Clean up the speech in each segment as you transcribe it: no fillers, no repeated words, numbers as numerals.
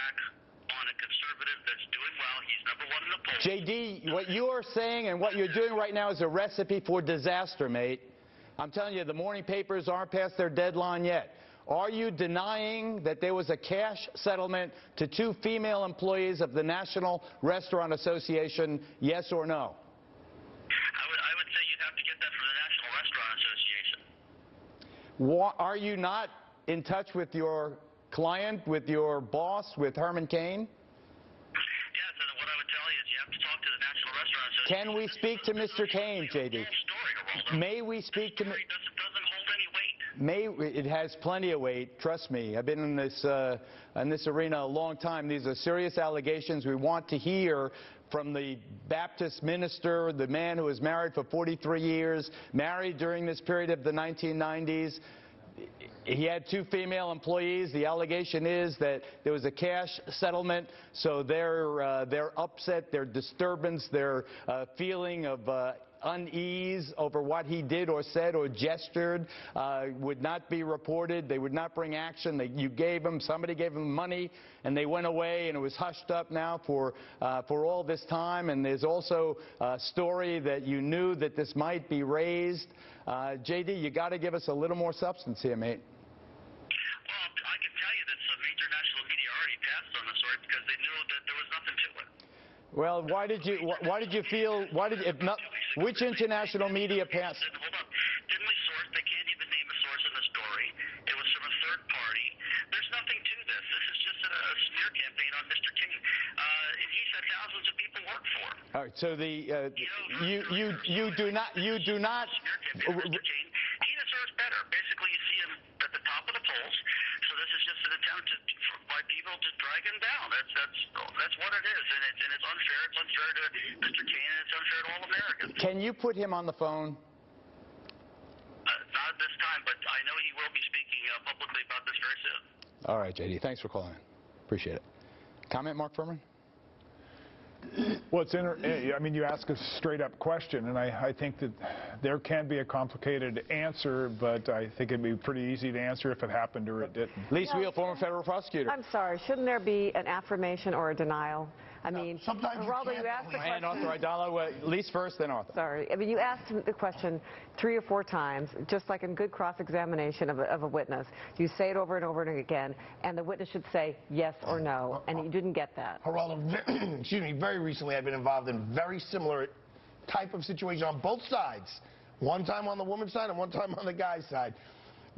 attack on a conservative that's doing well. He's number one in the polls. JD, what you are saying and what you're doing right now is a recipe for disaster, mate. I'm telling you, the morning papers aren't past their deadline yet. Are you denying that there was a cash settlement to 2 female employees of the National Restaurant Association, yes or no? I would say you'd have to get that from the National Restaurant Association. Are you not in touch with your client, with your boss, with Herman Cain? Yes, and what I would tell you is you have to talk to the National Restaurant Association. Can we speak to Mr. Cain, JD? May we speak to Mr. It has plenty of weight. Trust me. I've been in this arena a long time. These are serious allegations. We want to hear from the Baptist minister, the man who was married for 43 years, married during this period of the 1990s. He had 2 female employees. The allegation is that there was a cash settlement, so their upset, their disturbance, their feeling of unease over what he did or said or gestured would not be reported. They would not bring action. Somebody gave them money, and they went away, and it was hushed up now for all this time. And there's also a story that you knew that this might be raised. JD, you got to give us a little more substance here, mate. Well, I can tell you that some major national media already passed on the story because they knew that there was nothing to it. Well, which international media passed? Hold up. Dimly sourced. They can't even name a source in the story. It was from a third party. There's nothing to this. This is just a smear campaign on Mr. Cain. He said thousands of people work for him. All right. So you do not. Mr. Cain, he deserves better. Basically, you see him at the top of the polls. So this is just an attempt by people to drag him down. That's what it is, and it's unfair. It's unfair to Mr. Cain, and it's unfair to all Americans. Can you put him on the phone? Not at this time, but I know he will be speaking publicly about this very soon. All right, JD. Thanks for calling in. Appreciate it. Comment, Mark Furman? Well, I mean, you ask a straight-up question, and I think that there can be a complicated answer, but I think it'd be pretty easy to answer if it happened or it didn't. Lisa Wheel, former federal prosecutor. I'm sorry. Shouldn't there be an affirmation or a denial? I mean, sometimes Geraldo, you asked the question. And Arthur, Lisa first, then Arthur. Sorry. I mean, you asked the question 3 or 4 times, just like in good cross-examination of a witness. You say it over and over and again, and the witness should say yes or no, and you didn't get that. Geraldo, excuse me, very recently I've been involved in very similar type of situation on both sides. One time on the woman's side and one time on the guy's side.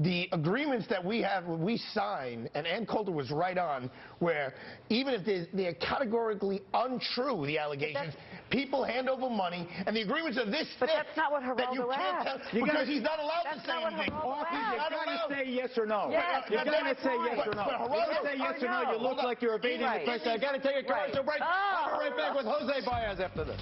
The agreements that we have, we sign, and Ann Coulter was right on, where even if they're categorically untrue, the allegations, people hand over money, and the agreements are this thick. But that's not what Geraldo asked. Because he's not allowed to say anything. You've got to say yes or no. Yes, You've got to say yes or no. If you say yes or no, you look like you're evading the question. I've got to take a commercial break. I'll be right back with Jose Baez after this.